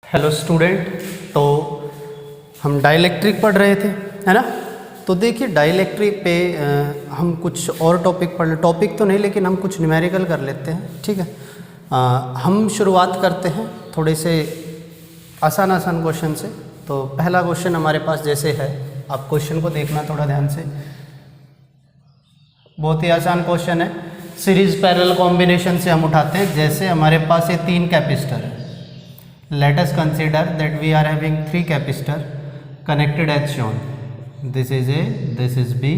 Hello student, तो हम dielectric पढ़ रहे थे, है ना। तो देखिए डाइलेक्ट्रिक पे हम कुछ और टॉपिक पढ़ टॉपिक तो नहीं, लेकिन हम कुछ न्यूमेरिकल कर लेते हैं, ठीक है। हम शुरुआत करते हैं थोड़े से आसान आसान क्वेश्चन से। तो पहला क्वेश्चन हमारे पास जैसे है, आप क्वेश्चन को देखना थोड़ा ध्यान से। बहुत ही आसान क्वेश्चन है, सीरीज पैरेलल कॉम्बिनेशन से हम उठाते हैं। जैसे हमारे पास ये 3 कैपेसिटर है, let us consider that we are having 3 capacitor connected as shown. This is A, this is B.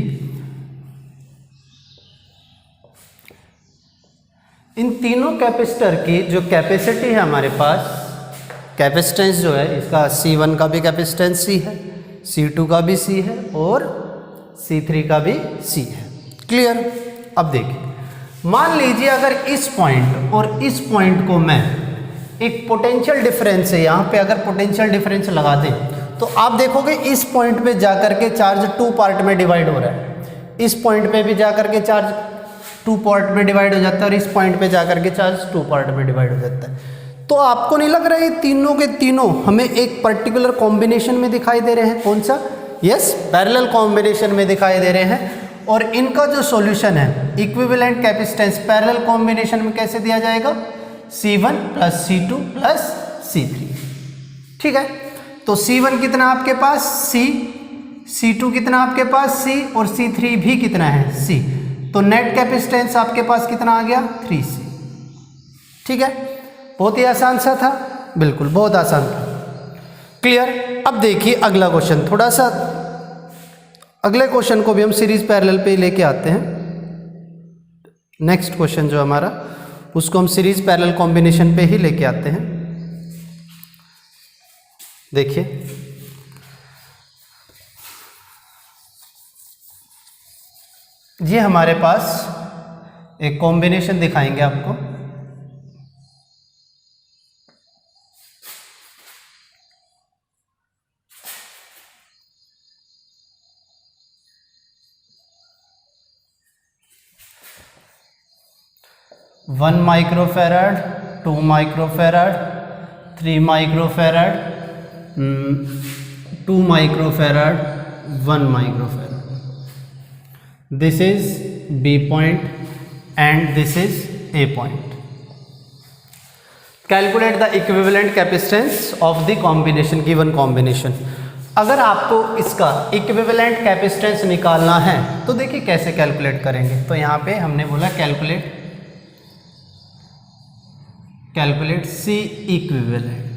इन तीनों कैपेसिटर की जो कैपेसिटी है हमारे पास, कैपेसिटेंस जो है इसका C1 का भी कैपेसिटेंस C है, C2 का भी C है और C3 का भी C है। क्लियर। अब देखिए, मान लीजिए अगर इस पॉइंट और इस पॉइंट को मैं एक पोटेंशियल डिफरेंस है, यहाँ पे अगर पोटेंशियल डिफरेंस लगा दें तो आप देखोगे इस पॉइंट पे जाकर के चार्ज 2 पार्ट में डिवाइड हो रहा है, इस पॉइंट पे भी जाकर के चार्ज 2 पार्ट में डिवाइड हो जाता है और इस पॉइंट पे जाकर के चार्ज 2 पार्ट में डिवाइड हो जाता है। तो आपको नहीं लग रहा है ये तीनों के तीनों हमें एक पर्टिकुलर कॉम्बिनेशन में दिखाई दे रहे हैं? कौन सा? यस, पैरेलल कॉम्बिनेशन में दिखाई दे रहे हैं। और इनका जो सॉल्यूशन है, इक्विवेलेंट कैपेसिटेंस पैरेलल कॉम्बिनेशन में कैसे दिया जाएगा? C1 plus C2 plus C3, ठीक है। तो C1 कितना आपके पास? C, C2 कितना आपके पास? C, और C3 भी कितना है? C। तो नेट कैपेसिटेंस आपके पास कितना आ गया? 3C, ठीक है। बहुत ही आसान सा था, बिल्कुल बहुत आसान था। क्लियर। अब देखिए अगला क्वेश्चन, थोड़ा सा अगले क्वेश्चन को भी हम सीरीज पैरेलल पे लेके आते हैं। नेक्स्ट क्वेश्चन जो हमारा, उसको हम सीरीज पैरेलल कॉम्बिनेशन पे ही लेके आते हैं। देखिए ये हमारे पास एक कॉम्बिनेशन दिखाएंगे आपको। One microfarad, 2 microfarad, 3 microfarad, 2 microfarad, 1 microfarad. This is B point and this is A point. Calculate the equivalent capacitance of the combination, given combination. अगर आपको इसका इक्विवेलेंट कैपेसिटेंस निकालना है तो देखिए कैसे कैलकुलेट करेंगे। तो यहाँ पे हमने बोला कैलकुलेट C इक्विवेलेंट।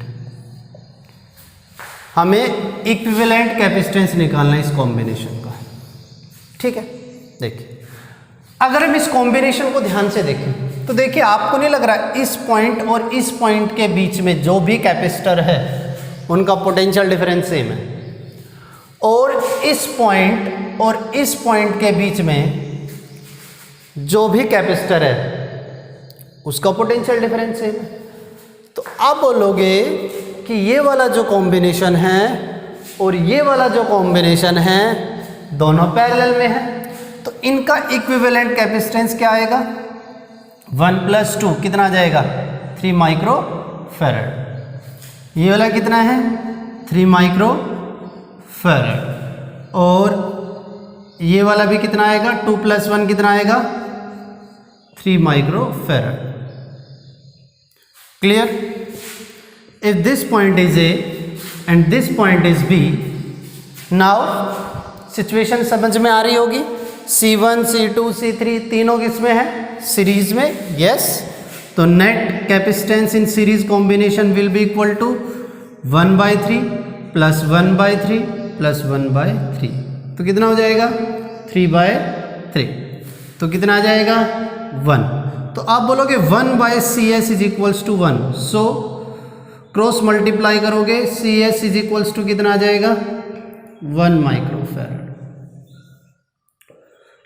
हमें इक्विवेलेंट कैपेसिटेंस निकालना है इस कॉम्बिनेशन का, ठीक है। देखिए अगर हम इस कॉम्बिनेशन को ध्यान से देखें तो देखिए आपको नहीं लग रहा इस पॉइंट और इस पॉइंट के बीच में जो भी कैपेसिटर है उनका पोटेंशियल डिफरेंस सेम है, और इस पॉइंट और इस पॉइंट के बीच में जो भी कैपेसिटर है उसका पोटेंशियल डिफरेंस सेम है। तो आप बोलोगे कि ये वाला जो कॉम्बिनेशन है और ये वाला जो कॉम्बिनेशन है दोनों पैरेलल में है, तो इनका इक्विवेलेंट कैपेसिटेंस क्या आएगा? 1 + 2 कितना आ जाएगा? 3 माइक्रोफैराड। ये वाला कितना है? 3 माइक्रोफैराड। और ये वाला भी कितना आएगा? 2 + 1 कितना आएगा? 3 microfarad. Clear. If this point is A and this point is B, now situation समझ में आ रही होगी। C1, C2, C3 तीनों किसमें है? सीरीज में। यस। तो net capacitance in series combination will be equal to 1/3 plus 1/3 plus 1/3। तो कितना हो जाएगा? 3/3। तो कितना आ जाएगा? 1। तो आप बोलोगे 1/CS is equals to 1। So cross multiply करोगे, CS इज इक्वल्स टू कितना आ जाएगा? 1 माइक्रोफैराड।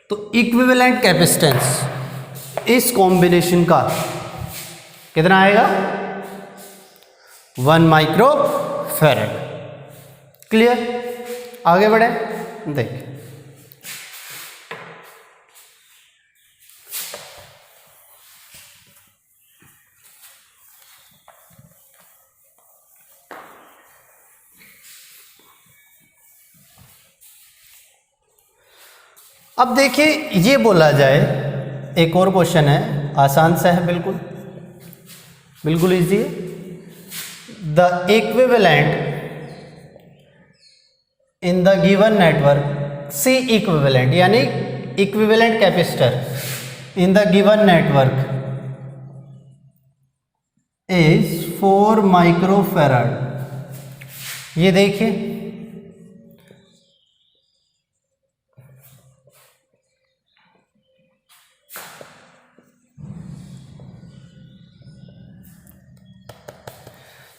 तो इक्विवेलेंट कैपेसिटेंस इस कॉम्बिनेशन का कितना आएगा? 1 माइक्रोफैराड। क्लियर। आगे बढ़े। देखिए अब देखिए ये बोला जाए, एक और क्वेश्चन है, आसान सा है, बिल्कुल बिल्कुल इजी है। The equivalent in the given network C equivalent, यानी equivalent capacitor in the given network is 4 microfarad. ये देखिए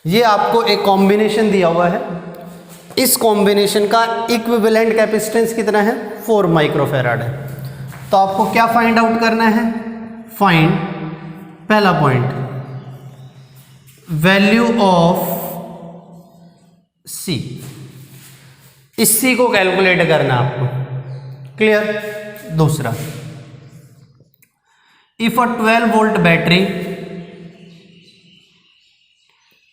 ये आपको एक कॉम्बिनेशन दिया हुआ है, इस कॉम्बिनेशन का इक्विवेलेंट कैपेसिटेंस कितना है, 4 माइक्रोफैराड है। तो आपको क्या फाइंड आउट करना है, फाइंड पहला पॉइंट वैल्यू ऑफ सी, इस सी को कैलकुलेट करना है आपको, क्लियर। दूसरा, if a 12 volt battery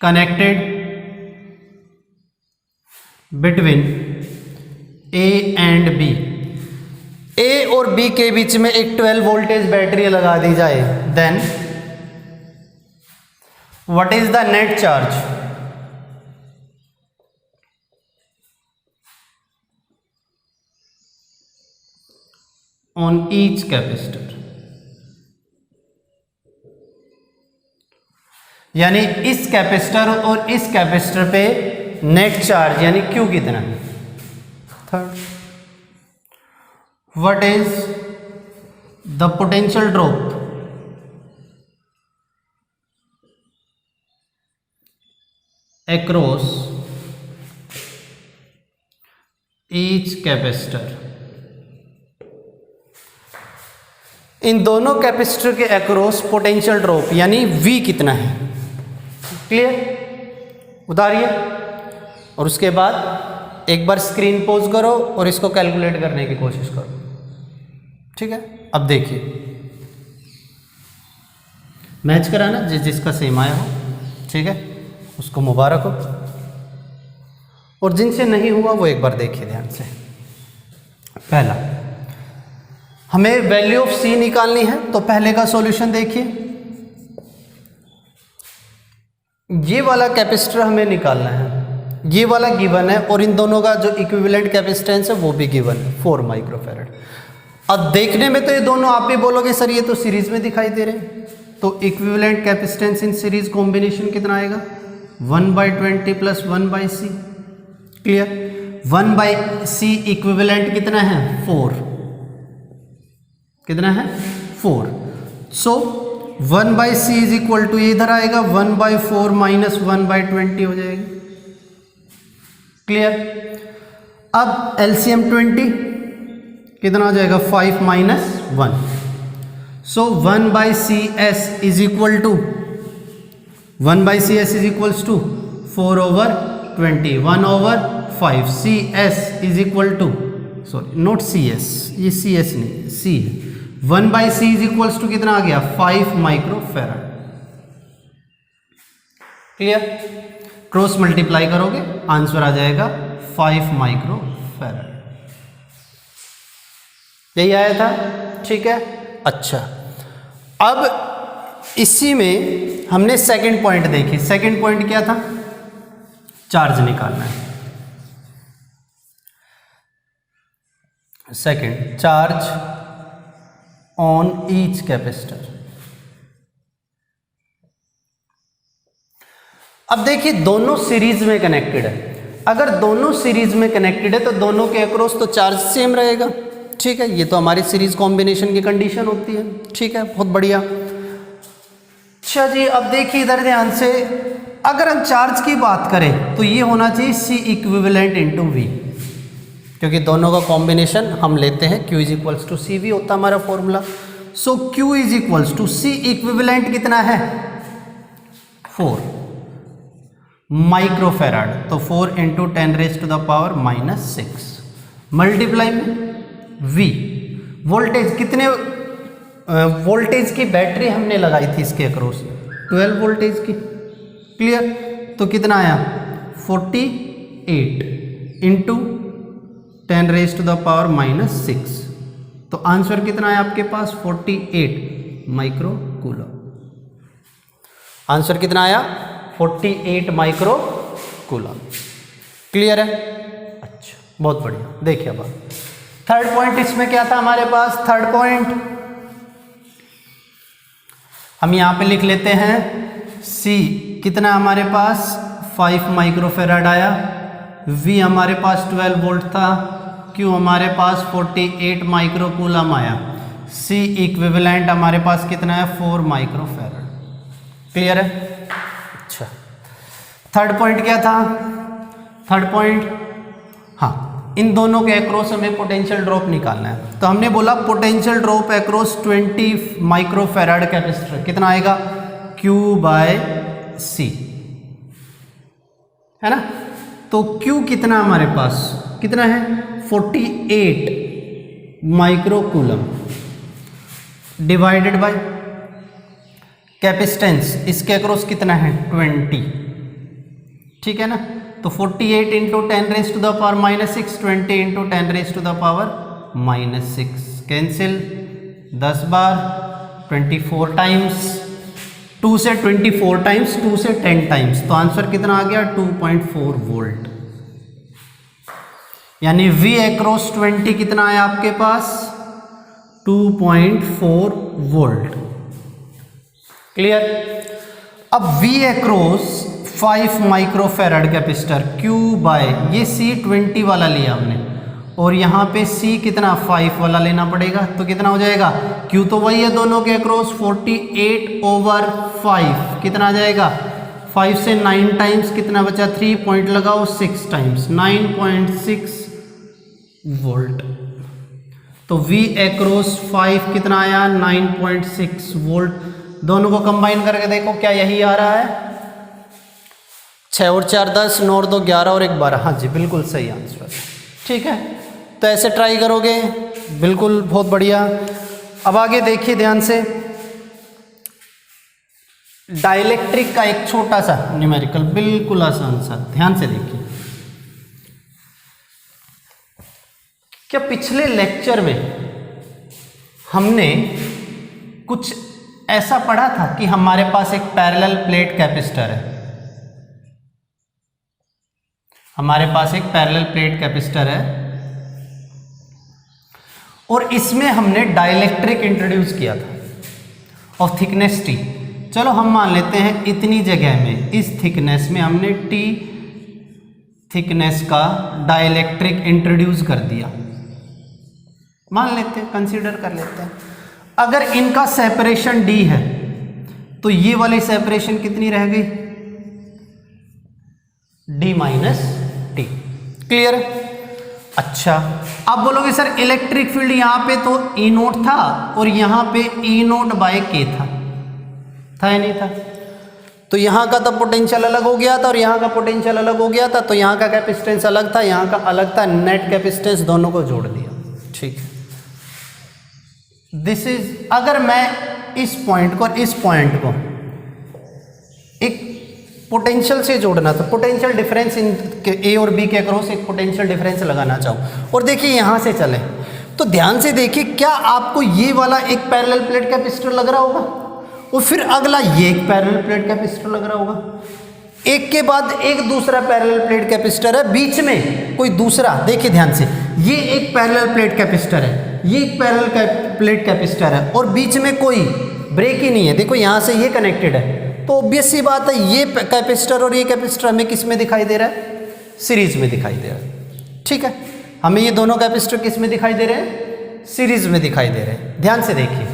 connected between A and B, A और B के बीच में एक 12 वोल्टेज बैटरी लगा दी जाए, then what is the net charge on each capacitor, यानी इस कैपेसिटर और इस कैपेसिटर पे नेट चार्ज यानी Q कितना है। Third, what is the potential drop across each capacitor, इन दोनों कैपेसिटर के अक्रॉस पोटेंशियल ड्रॉप यानी V कितना है, क्लियर। उतारिए और उसके बाद एक बार स्क्रीन पॉज करो और इसको कैलकुलेट करने की कोशिश करो, ठीक है। अब देखिए मैच कराना, जिसका सेम आया हो, ठीक है, उसको मुबारक हो, और जिनसे नहीं हुआ वो एक बार देखिए ध्यान से। पहला, हमें वैल्यू ऑफ सी निकालनी है, तो पहले का सॉल्यूशन देखिए, ये वाला कैपेसिटर हमें निकालना है, ये वाला गिवन है, और इन दोनों का जो इक्विवेलेंट कैपेसिटेंस है वो भी गिवन है, 4 माइक्रोफैराड। अब देखने में तो ये दोनों आप भी बोलोगे सर ये तो सीरीज में दिखाई दे रहे हैं, तो equivalent capacitance in series combination कितना आएगा, 1/20 plus 1/c, clear. 1/c equivalent कितना है, 4, कितना है, 4। सो 1/c इज इक्वल टू, ये इधर आएगा 1/4 माइनस 1/20 हो जाएगी, क्लियर। अब एलसीएम 20 कितना हो जाएगा, 5 minus 1, so 1/cs is equal to 1/cs is equals to 4/20, 1/5, cs is equal to, sorry not cs, ये cs नहीं c है, 1/c इज इक्वल्स टू कितना आ गया, 5 माइक्रोफैराड, क्लियर। क्रॉस मल्टीप्लाई करोगे आंसर आ जाएगा 5 माइक्रोफैराड, यही आया था, ठीक है। अच्छा, अब इसी में हमने सेकंड पॉइंट देखी, सेकंड पॉइंट क्या था, चार्ज निकालना है। Second, charge on each capacitor. अब देखिए दोनों सीरीज में कनेक्टेड है, अगर दोनों सीरीज में कनेक्टेड है तो दोनों के अक्रॉस तो चार्ज सेम रहेगा, ठीक है। ये तो हमारी सीरीज कॉम्बिनेशन की कंडीशन होती है, ठीक है, बहुत बढ़िया। अच्छा जी, अब देखिए इधर ध्यान से, अगर हम चार्ज की बात करें तो ये होना चाहिए C इक्विवेलेंट इंटू V, क्योंकि दोनों का कॉम्बिनेशन हम लेते हैं, Q is equals to CV होता है हमारा formula. So Q is equals to C equivalent कितना है, 4 माइक्रोफैराड, तो 4 इंटू 10⁻⁻⁻6 मल्टीप्लाई में V, वोल्टेज कितने वोल्टेज की बैटरी हमने लगाई थी इसके अक्रॉस, 12 वोल्टेज की, क्लियर। तो कितना आया, 48 इंटू 10⁻⁻⁻6, तो आंसर कितना है आपके पास 48 माइक्रो कूलम। आंसर कितना आया 48 माइक्रो कूलम। क्लियर है? अच्छा, बहुत बढ़िया। देखिए अब थर्ड पॉइंट इसमें क्या था हमारे पास। थर्ड पॉइंट हम यहां पे लिख लेते हैं C कितना हमारे पास 5 माइक्रोफेराड आया, V हमारे पास 12 वोल्ट था, Q हमारे पास 48 माइक्रो कूलम आया, C इक्विवेलेंट हमारे पास कितना है 4 माइक्रोफेराड। क्लियर है? अच्छा, थर्ड पॉइंट क्या था। थर्ड पॉइंट, हाँ, इन दोनों के अक्रॉस हमें पोटेंशियल ड्रॉप निकालना है। तो हमने बोला potential drop across 20 microfarad capacitor कितना आएगा Q बाय C, है ना। तो Q कितना हमारे पास कितना है 48 micro coulomb divided by capacitance इसके अक्रॉस कितना है 20, ठीक है ना। तो 48 into 10 raise to the power -6, 20 into 10 raise to the power -6, cancel 10 बार 24 टाइम्स, 2 से 24 टाइम्स, 2 से 10 टाइम्स, तो आंसर कितना आ गया 2.4 वोल्ट। यानी V अक्रॉस 20 कितना आया आपके पास 2.4 वोल्ट। क्लियर? अब V across 5 microfarad capacitor Q by ये C20 वाला लिया हमने और यहाँ पे C कितना 5 वाला लेना पड़ेगा, तो कितना हो जाएगा Q तो वही है दोनों के अक्रॉस 48/5 कितना आ जाएगा 5 से 9 टाइम्स कितना बचा 3 पॉइंट लगाओ 6 टाइम्स 9.6 वोल्ट। तो V अक्रॉस 5 कितना आया 9.6 वोल्ट। दोनों को कंबाइन करके देखो क्या यही आ रहा है। 6 और 4 10, 9 और 2 11 और 1 12। हाँ जी, बिल्कुल सही आंसर। ठीक है, तो ऐसे ट्राई करोगे, बिल्कुल बहुत बढ़िया। अब आगे देखिए ध्यान से, डाइलेक्ट्रिक का एक छोटा सा न्यूमेरिकल, बिल्कुल आसान सा, ध्यान से देखिए। क्या पिछले लेक्चर में हमने कुछ ऐसा पढ़ा था कि हमारे पास एक पैरेलल प्लेट कैपेसिटर है, हमारे पास एक पैरेलल प्लेट कैपेसिटर है और इसमें हमने डाइलेक्ट्रिक इंट्रोड्यूस किया था ऑफ थिकनेस T। चलो हम मान लेते हैं इतनी जगह में, इस थिकनेस में हमने T थिकनेस का डाइलेक्ट्रिक इंट्रोड्यूस कर दिया, मान लेते हैं, कंसीडर कर लेते हैं। अगर इनका सेपरेशन D है तो ये वाली सेपरेशन कितनी रह गई D माइनस T। क्लियर? अच्छा, आप बोलोगे सर इलेक्ट्रिक फील्ड यहां पे तो E नोट था और यहां पे E नोट बाय K था या नहीं था। तो यहां का तो पोटेंशियल अलग हो गया था और यहां का पोटेंशियल अलग हो गया था, तो यहां का कैपेसिटेंस अलग था, यहां का अलग था, नेट कैपेसिटेंस दोनों को जोड़ दिया। ठीक है, दिस इज, अगर मैं इस पॉइंट को और इस पॉइंट को एक पोटेंशियल से जोड़ना, तो पोटेंशियल डिफरेंस इन ए और बी के अक्रॉस एक पोटेंशियल डिफरेंस लगाना चाहूँ और देखिए यहाँ से चले, तो ध्यान से देखिए, क्या आपको ये वाला एक पैरेलल प्लेट कैपेसिटर लग रहा होगा और फिर अगला ये एक पैरेलल प्लेट कैपेसिटर लग रहा होगा, एक के बाद एक दूसरा पैरेलल प्लेट कैपेसिटर है, बीच में कोई दूसरा, देखिए ध्यान से, ये एक पैरेलल प्लेट कैपेसिटर है, ये एक पैरेलल प्लेट कैपेसिटर है और बीच में कोई ब्रेक ही नहीं है। देखो यहाँ से ये कनेक्टेड है, तो ऑब्वियस सी बात है ये कैपेसिटर और ये कैपेसिटर हमें किस में दिखाई दे रहा है, सीरीज में दिखाई दे रहा है। ठीक है, हमें ये दोनों कैपेसिटर किस में दिखाई दे रहे हैं, सीरीज में दिखाई दे रहे हैं। ध्यान से देखिए,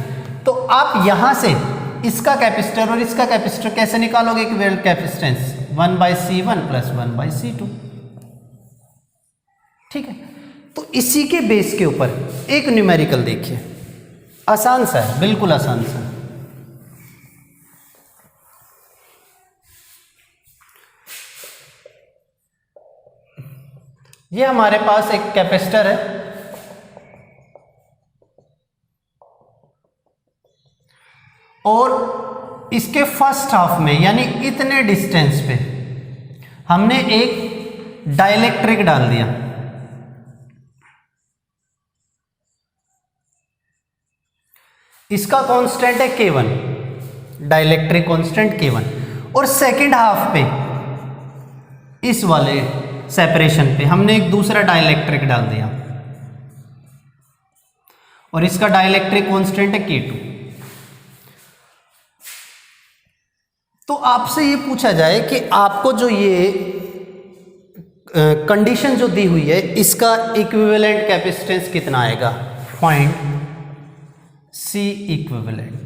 तो आप यहाँ से इसका कैपेसिटर और इसका कैपेसिटर कैसे निकालोगे, इक्विवेलेंट कैपेसिटेंस 1/C1 + 1/C2। ठीक है, तो इसी के बेस के ऊपर एक न्यूमेरिकल देखिए, आसान सा है, बिल्कुल आसान सा। ये हमारे पास एक कैपेसिटर है और इसके फर्स्ट हाफ में यानी इतने डिस्टेंस पे हमने एक डाइलेक्ट्रिक डाल दिया। इसका कांस्टेंट है K1, डाइलेक्ट्रिक कांस्टेंट K1, और सेकंड हाफ पे इस वाले सेपरेशन पे हमने एक दूसरा डाइलेक्ट्रिक डाल दिया और इसका डाइलेक्ट्रिक कांस्टेंट है K2। तो आपसे ये पूछा जाए कि आपको जो ये कंडीशन जो दी हुई है इसका इक्विवेलेंट कैपेसिटेंस कितना आएगा, फाइंड C इक्विवेलेंट,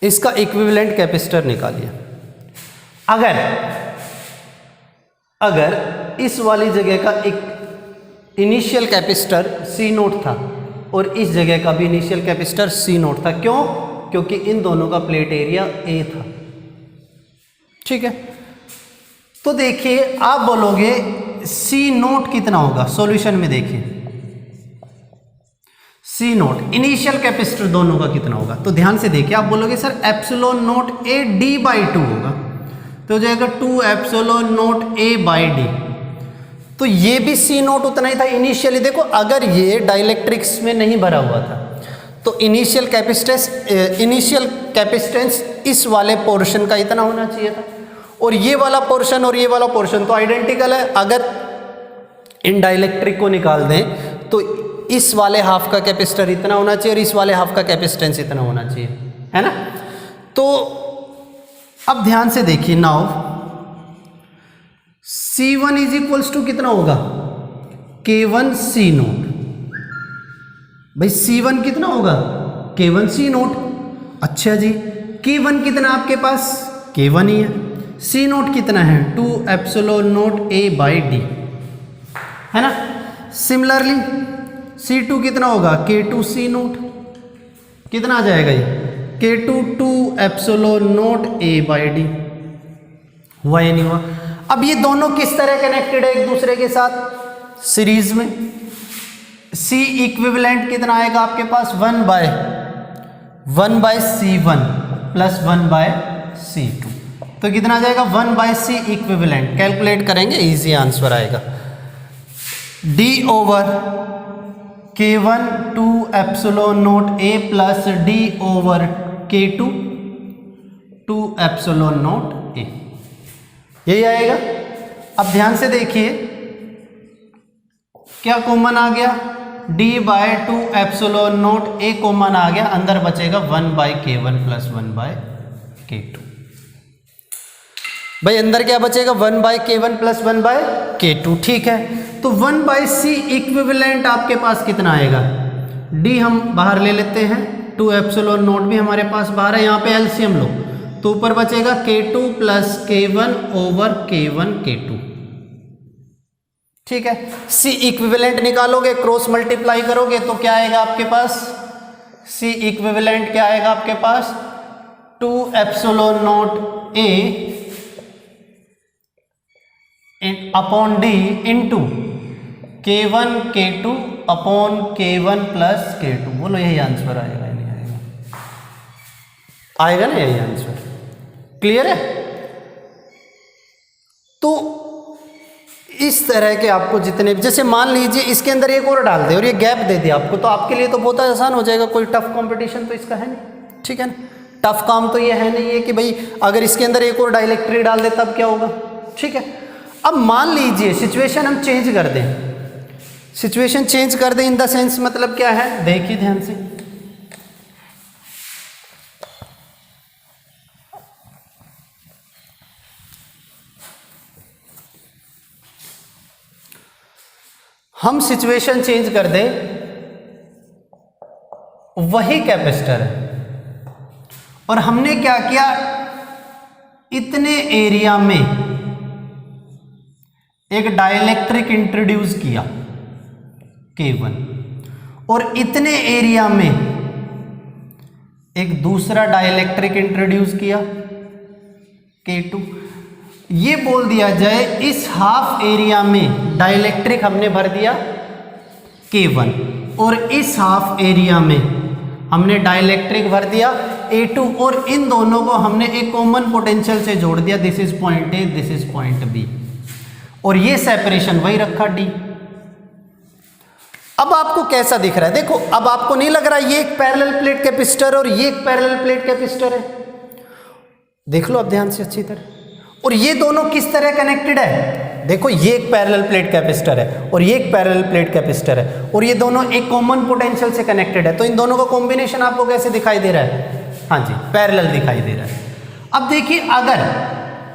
इसका इक्विवेलेंट कैपेसिटर निकालिए। अगर इस वाली जगह का एक इनिशियल कैपेसिटर C0 था और इस जगह का भी इनिशियल कैपेसिटर C0 था, क्यों? क्योंकि इन दोनों का प्लेट एरिया A था। ठीक है, तो देखिए आप बोलोगे C0 कितना होगा, सॉल्यूशन में देखिए C0 इनिशियल कैपेसिटर दोनों का कितना होगा। तो ध्यान से देखिए, आप बोलोगे sir epsilon naught A D/2 होगा, तो हो जाएगा 2 एप्सिलॉन नोट A/D। तो ये भी C0 उतना ही था इनिशियली। देखो अगर ये डाइलेक्ट्रिक्स में नहीं भरा हुआ था तो इनिशियल कैपेसिटेंस इस वाले पोर्शन का इतना होना चाहिए था, और ये वाला पोर्शन और ये वाला पोर्शन तो आइडेंटिकल है। अगर इन डाइलेक्ट्रिक को निकाल दें तो इस वाले हाफ का कैपेसिटर इतना होना चाहिए और इस वाले हाफ का कैपेसिटेंस इतना होना चाहिए, है ना। तो अब ध्यान से देखिए, now C1 is equals to कितना होगा, K1 C0। भाई C1 कितना होगा, K1 C0। अच्छा जी, K1 कितना आपके पास, K1 ही है। C0 कितना है, 2 एप्सिलॉन नोट A/D, है ना। सिमिलरली C2 कितना होगा, K2 C0, कितना आ जाएगा ये, K2 2 एप्सिलॉन नोट A/D। हुआ या नहीं हुआ। अब ये दोनों किस तरह कनेक्टेड है एक दूसरे के साथ, सीरीज में। C इक्विवेलेंट कितना आएगा आपके पास, 1/C1 प्लस 1/C2, तो कितना आ जाएगा 1/C इक्विवेलेंट। कैलकुलेट करेंगे, इजी आंसर आएगा। D over K1 2 epsilon naught A plus D over K2 2 epsilon naught A, यही आएगा। अब ध्यान से देखिए क्या कॉमन आ गया, D/2 epsilon naught A common आ गया, अंदर बचेगा 1/K1 प्लस 1/K2। भाई अंदर क्या बचेगा, 1/K1 प्लस 1/K2। ठीक है, तो 1/C इक्विवेलेंट आपके पास कितना आएगा, D हम बाहर ले लेते हैं, 2 एप्सिलॉन नोट भी हमारे पास बाहर है, यहाँ पे एलसीएम लो तो ऊपर बचेगा K2 plus K1 over K1 K2। ठीक है, C इक्विवेलेंट निकालोगे, क्रॉस मल्टीप्लाई करोगे तो क्या आएगा आपके पास, C इक्विवेलेंट क्या आएगा आपके पास, 2 epsilon naught A upon D into K1 K2 upon K1 plus K2। बोलो यही आंसर आएगा या नहीं आएगा, आएगा ना यही आंसर। क्लियर है। तो इस तरह के आपको जितने, जैसे मान लीजिए इसके अंदर एक और डाल दे और ये गैप दे दिया आपको, तो आपके लिए तो बहुत आसान हो जाएगा, कोई टफ कंपटीशन तो इसका है नहीं। ठीक है ना, टफ काम तो ये है नहीं है कि भाई अगर इसके अंदर एक और डाइलेक्ट्रिक डाल दे तब क्या होगा। ठीक है, अब मान लीजिए सिचुएशन हम चेंज कर दें, सिचुएशन चेंज कर दें इन द सेंस मतलब क्या है, देखिए ध्यान से। हम सिचुएशन चेंज कर दें, वही कैपेसिटर है और हमने क्या किया, इतने एरिया में एक डाइलेक्ट्रिक इंट्रोड्यूस किया K1 और इतने एरिया में एक दूसरा डाइलेक्ट्रिक इंट्रोड्यूस किया K2। ये बोल दिया जाए इस हाफ एरिया में डाइलेक्ट्रिक हमने भर दिया K1 और इस हाफ एरिया में हमने डाइलेक्ट्रिक भर दिया A2 और इन दोनों को हमने एक कॉमन पोटेंशियल से जोड़ दिया, this is point A, this is point B, और ये सेपरेशन वही रखा D। अब आपको कैसा दिख रहा है? देखो, अब आपको नहीं लग रहा ये एक पैरेलल प्लेट कैपेसिटर और ये एक पैरेलल प्लेट कैपेसिटर है? देख लो अब ध्यान से अच्छी तरह। और ये दोनों किस तरह कनेक्टेड है? देखो, ये एक पैरेलल प्लेट कैपेसिटर है और ये एक पैरेलल प्लेट कैपेसिटर है और ये दोनों एक कॉमन पोटेंशियल से कनेक्टेड है। तो इन दोनों का कॉम्बिनेशन आपको कैसे दिखाई दे रहा है? हाँ जी, पैरेलल दिखाई दे रहा है। अब देखिए, अगर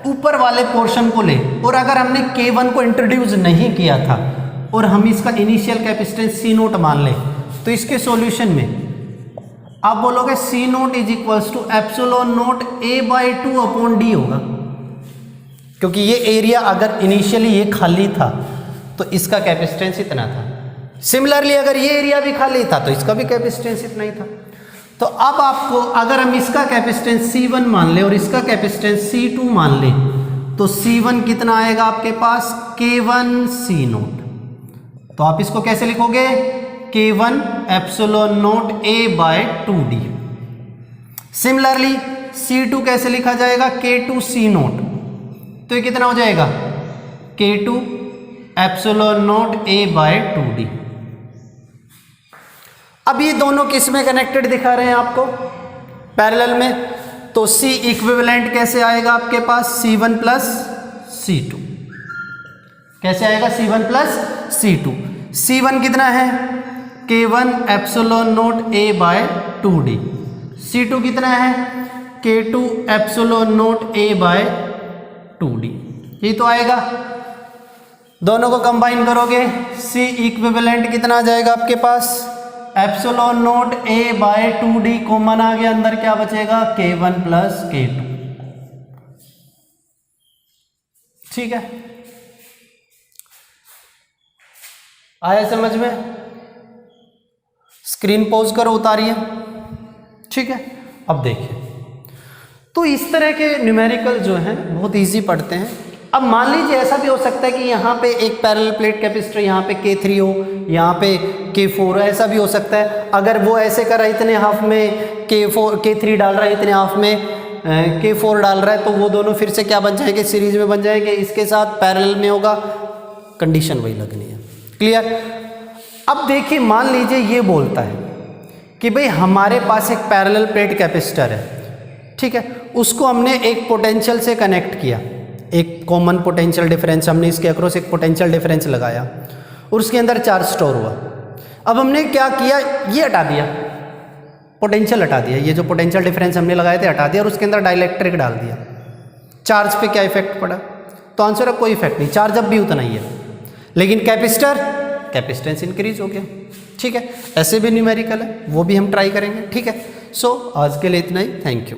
ऊपर वाले पोर्शन को ले और अगर हमने K1 को इंट्रोड्यूस नहीं किया था और हम इसका इनिशियल कैपेसिटेंस C0 मान लें, तो इसके सॉल्यूशन में आप बोलोगे C0 is equals to epsilon naught A/2/D होगा, क्योंकि ये एरिया अगर इनिशियली ये खाली था तो इसका कैपेसिटेंस इतना था। सिमिलरली अगर ये एरिया भी खाली था तो इसका भी कैपेसिटेंस इतना ही था। तो अब आपको अगर हम इसका कैपेसिटेंस C1 मान ले और इसका कैपेसिटेंस C2 मान ले, तो C1 कितना आएगा आपके पास? K1 C0। तो आप इसको कैसे लिखोगे? K1 epsilon note A/2D। Similarly C2 कैसे लिखा जाएगा? K2 C0। तो ये कितना हो जाएगा? K2 epsilon note A/2D। अब ये दोनों किस में कनेक्टेड दिखा रहे हैं आपको? पैरेलल में। तो C इक्विवेलेंट कैसे आएगा आपके पास? C1 plus C2। कैसे आएगा? C1 plus C2। C1 कितना है? K1 epsilon note A/2D। C2 कितना है? K2 epsilon note A/2D। ये तो आएगा। दोनों को कंबाइन करोगे, C इक्विवेलेंट कितना आ जाएगा आपके पास? एप्सिलॉन नोट A/2D कॉमन आ गया, अंदर क्या बचेगा? K1 plus K2। ठीक है, आया समझ में? स्क्रीन पॉज करो, उतारिए। ठीक है, अब देखिए, तो इस तरह के न्यूमेरिकल जो हैं बहुत इजी पढ़ते हैं। अब मान लीजिए ऐसा भी हो सकता है कि यहाँ पे एक पैरेलल प्लेट कैपेसिटर यहाँ पे K3 हो, यहाँ पे K4 हो, ऐसा भी हो सकता है। अगर वो ऐसे कर रहा है, इतने हाफ में K3 डाल रहा है, इतने हाफ में K4 डाल रहा है, तो वो दोनों फिर से क्या बन जाएंगे? सीरीज में बन जाएंगे, इसके साथ पैरेलल में होगा, कंडीशन वही लगनी है। क्लियर? अब देखिए, मान लीजिए ये बोलता है कि भाई हमारे पास एक पैरेलल प्लेट कैपेसिटर है, ठीक है, उसको हमने एक पोटेंशियल से कनेक्ट किया, एक कॉमन पोटेंशियल डिफरेंस, हमने इसके अक्रॉस एक पोटेंशियल डिफरेंस लगाया और उसके अंदर चार्ज स्टोर हुआ। अब हमने क्या किया? ये हटा दिया, पोटेंशियल हटा दिया, ये जो पोटेंशियल डिफरेंस हमने लगाए थे हटा दिया और उसके अंदर डाइलेक्ट्रिक डाल दिया। चार्ज पे क्या इफेक्ट पड़ा? तो आंसर है कोई इफेक्ट नहीं, चार्ज अब भी उतना ही है, लेकिन कैपेसिटेंस इंक्रीज हो गया। ठीक है, ऐसे भी न्यूमेरिकल है, वो भी हम ट्राई करेंगे। ठीक है, सो आज के लिए इतना ही। Thank you.